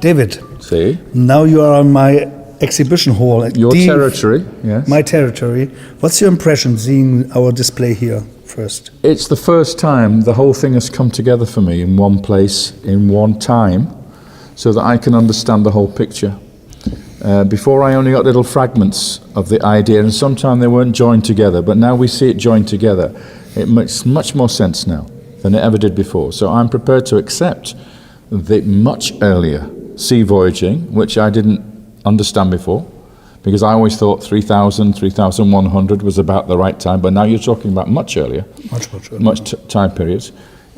David, See? now you are on my exhibition hall. Your territory, yes. My territory. What's your impression seeing our display here first? It's the first time the whole thing has come together for me in one place, in one time, so that I can understand the whole picture. Before I only got little fragments of the idea, and sometimes they weren't joined together, but now we see it joined together. It makes much more sense now than it ever did before. So I'm prepared to accept the much earlier sea voyaging, which I didn't understand before, because I always thought 3000, 3100 was about the right time, but now you're talking about much earlier, much time periods,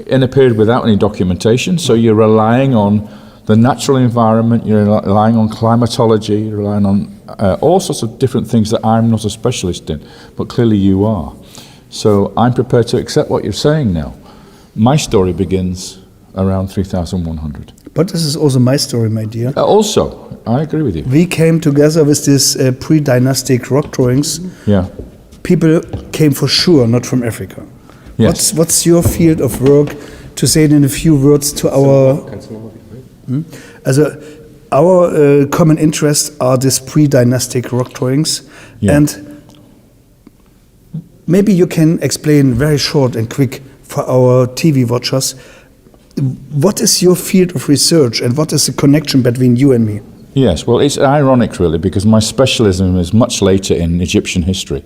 in a period without any documentation, so you're relying on the natural environment, you're relying on climatology, you're relying on all sorts of different things that I'm not a specialist in, but clearly you are. So I'm prepared to accept what you're saying now. My story begins around 3100. But this is also my story, my dear. Also, I agree with you. We came together with these pre-dynastic rock drawings. Yeah. People came for sure not from Africa. Yes. What's your field of work, to say it in a few words to our... Our common interests are these pre-dynastic rock drawings. Yeah. And maybe you can explain very short and quick for our TV watchers, what is your field of research and what is the connection between you and me? Yes, well, it's ironic really, because my specialism is much later in Egyptian history.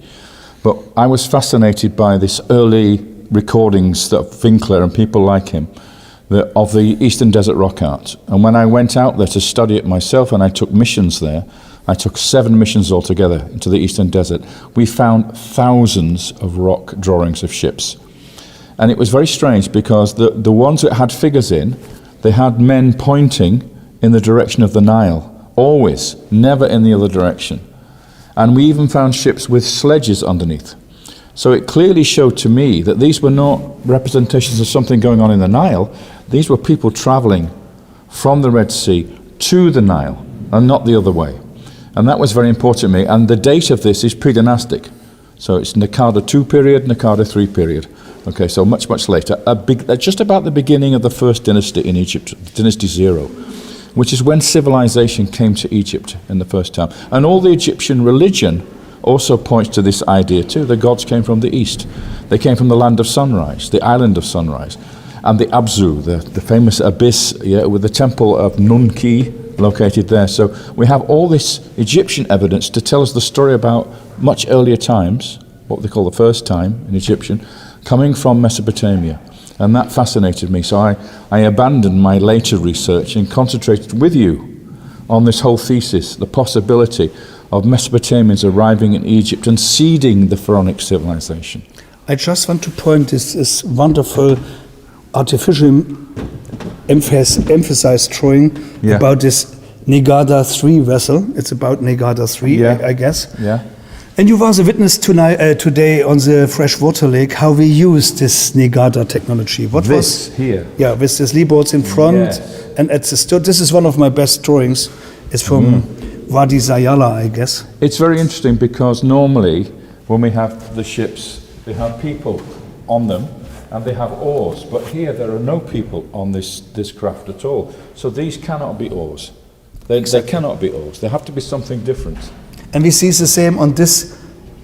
But I was fascinated by this early recordings that Winkler and people like him of the Eastern Desert rock art. And when I went out there to study it myself, and I took missions there, I took 7 missions altogether into the Eastern Desert, we found thousands of rock drawings of ships. And it was very strange because the ones that had figures in, they had men pointing in the direction of the Nile, always, never in the other direction. And we even found ships with sledges underneath. So it clearly showed to me that these were not representations of something going on in the Nile. These were people traveling from the Red Sea to the Nile and not the other way. And that was very important to me. And the date of this is pre-dynastic. So it's Naqada II period, Naqada III period. Okay, so much, much later. Just about the beginning of the first dynasty in Egypt, Dynasty 0, which is when civilization came to Egypt in the first time. And all the Egyptian religion also points to this idea too. The gods came from the east. They came from the land of sunrise, the island of sunrise. And the Abzu, the famous abyss, with the temple of Nunki located there. So we have all this Egyptian evidence to tell us the story about much earlier times, what they call the first time in Egyptian, coming from Mesopotamia. And that fascinated me. So I abandoned my later research and concentrated with you on this whole thesis, the possibility of Mesopotamians arriving in Egypt and seeding the pharaonic civilization. I just want to point this wonderful artificial emphasized drawing about this Naqada III vessel. It's about Naqada III, I guess. Yeah. And you was a witness today on the freshwater lake how we use this Naqada technology. What this was here? Yeah, with these leeboards in front and at the this is one of my best drawings. It's from Wadi Zayala, I guess. It's very interesting because normally when we have the ships, they have people on them and they have oars. But here there are no people on this craft at all. So these cannot be oars. They cannot be oars. They have to be something different. And we see the same on this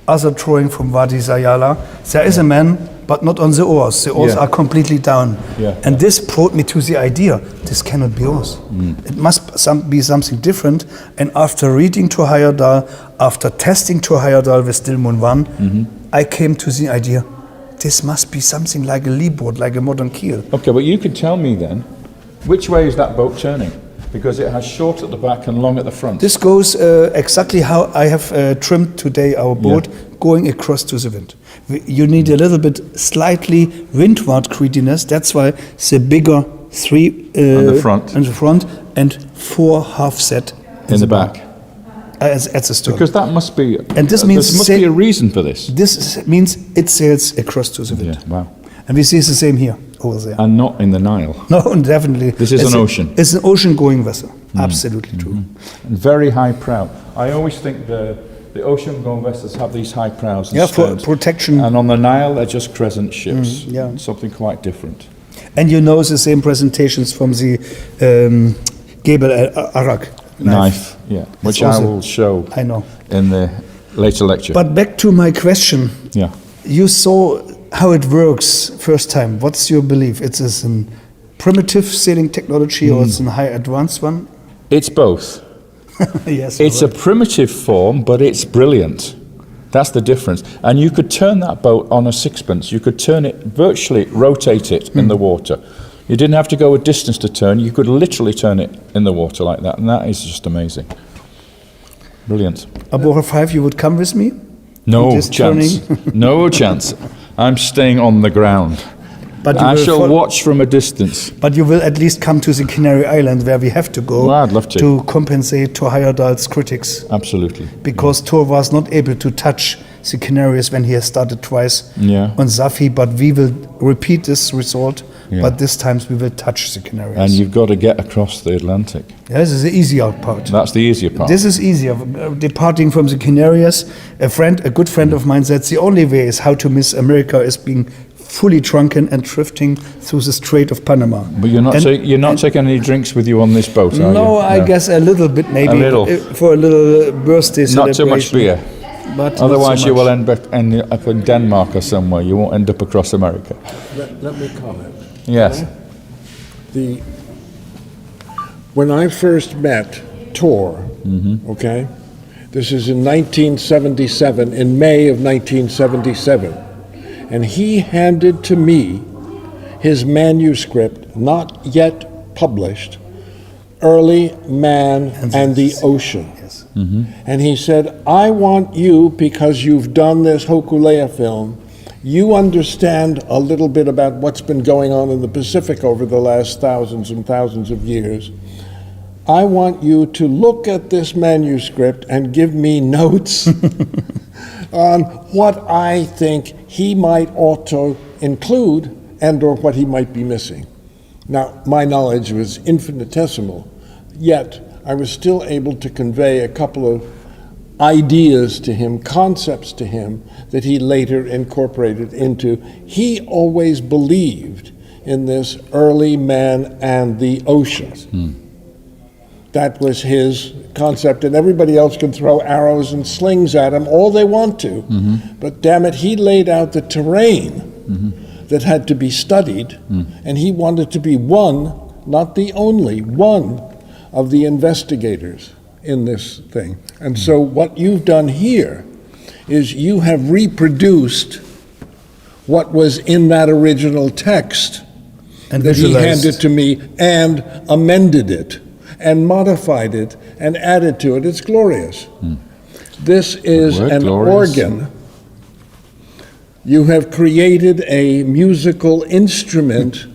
other drawing from Wadi Zayala. There is a man, but not on the oars. The oars are completely down. Yeah. And this brought me to the idea, this cannot be oars. It must be something different. And after reading Tor Heyerdahl, after testing Tor Heyerdahl with Dilmun 1, I came to the idea, this must be something like a leeboard, like a modern keel. Okay, but you can tell me then, which way is that boat turning? Because it has short at the back and long at the front. This goes exactly how I have trimmed today our boat, going across to the wind. You need a little bit slightly windward creatiness. That's why the bigger 3 in the front and 4 half set in the back. At the stern. Because that must be, and this means there must be a reason for this. This means it sails across to the wind. Yeah, wow. And we see the same here, over there. And not in the Nile. No, definitely. This is an ocean. It's an ocean-going vessel. Absolutely true. And very high prow. I always think the ocean-going vessels have these high prows and for sterns. protection. And on the Nile, they're just crescent ships. Yeah. Something quite different. And you know the same presentations from the Gebel Arak knife, yeah, which I also- will show I know. in the later lecture. But back to my question. Yeah. You saw how it works first time. What's your belief? It's a primitive sailing technology or it's a high advanced one? It's both. Yes. It's a primitive form, but it's brilliant. That's the difference. And you could turn that boat on a sixpence. You could turn it, virtually rotate it in the water. You didn't have to go a distance to turn. You could literally turn it in the water like that. And that is just amazing. Brilliant. Abora 5, you would come with me? No Just chance. No chance. I'm staying on the ground. But you I will shall watch from a distance. But you will at least come to the Canary Island where we have to go Well, I'd love to. compensate Tor Heyerdahl's critics. Absolutely. Because Tor was not able to touch the Canaries when he has started twice Yeah. on Safi, but we will repeat this result, Yeah. but this time we will touch the Canaries. And you've got to get across the Atlantic. This is the easier part. That's the easier part. This is easier. Departing from the Canaries, a good friend of mine said the only way is how to miss America is being fully drunken and drifting through the Strait of Panama. But you're not taking any drinks with you on this boat, are you? No, I guess a little bit maybe. A little. For a little birthday Not celebration. too much beer. But not Otherwise so you much. will end up in Denmark or somewhere. You won't end up across America. Let me comment. Yes. When I first met Tor, okay, this is in 1977, in May of 1977, and he handed to me his manuscript, not yet published, Early Man and the Ocean. Yes. And he said, I want you, because you've done this Hokulea film, you understand a little bit about what's been going on in the Pacific over the last thousands and thousands of years. I want you to look at this manuscript and give me notes on what I think he might ought to include and or what he might be missing. Now, my knowledge was infinitesimal, yet I was still able to convey a couple of ideas to him, concepts to him, that he later incorporated into. He always believed in this early man and the oceans. That was his concept, and everybody else can throw arrows and slings at him all they want to. But damn it, he laid out the terrain that had to be studied, and he wanted to be one, not the only, one of the investigators in this thing. And so what you've done here is you have reproduced what was in that original text And that he visualized. handed to me and amended it and modified it and added to it. It's glorious. This is word, an glorious. organ. You have created a musical instrument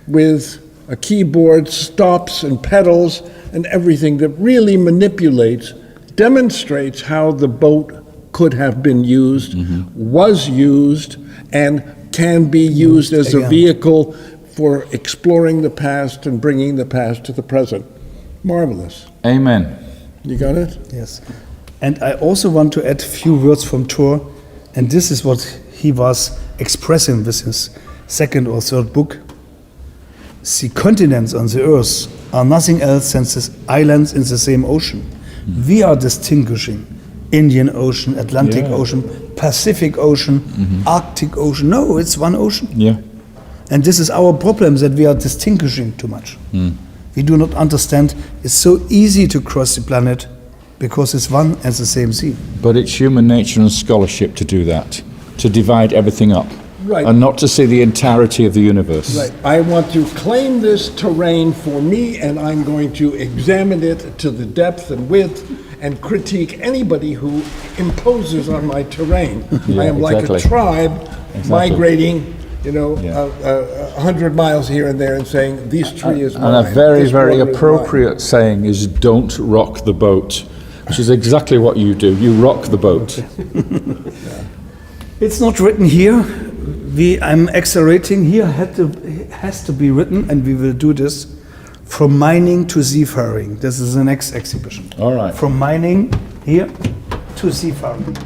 with a keyboard, stops and pedals and everything that really manipulates, demonstrates how the boat could have been used, was used, and can be used as a Again. vehicle for exploring the past and bringing the past to the present. Marvelous. Amen. You got it? Yes. And I also want to add a few words from Tor, and this is what he was expressing with his second or third book. The continents on the earth are nothing else than the islands in the same ocean. We are distinguishing Indian Ocean, Atlantic Yeah. Ocean, Pacific Ocean, Arctic Ocean. No, it's one ocean. Yeah. And this is our problem, that we are distinguishing too much. We do not understand it's so easy to cross the planet because it's one and the same sea. But it's human nature and scholarship to do that, to divide everything up. Right. And not to see the entirety of the universe. Right. I want to claim this terrain for me, and I'm going to examine it to the depth and width and critique anybody who imposes on my terrain. I am like exactly. a tribe migrating, Yeah. 100 miles here and there and saying, this tree is mine. And a very, this very water is appropriate saying is don't rock the boat, which is exactly what you do. You rock the boat. It's not written here. I'm accelerating here. Has to be written, and we will do this from mining to seafaring. This is the next exhibition. All right. From mining here to seafaring.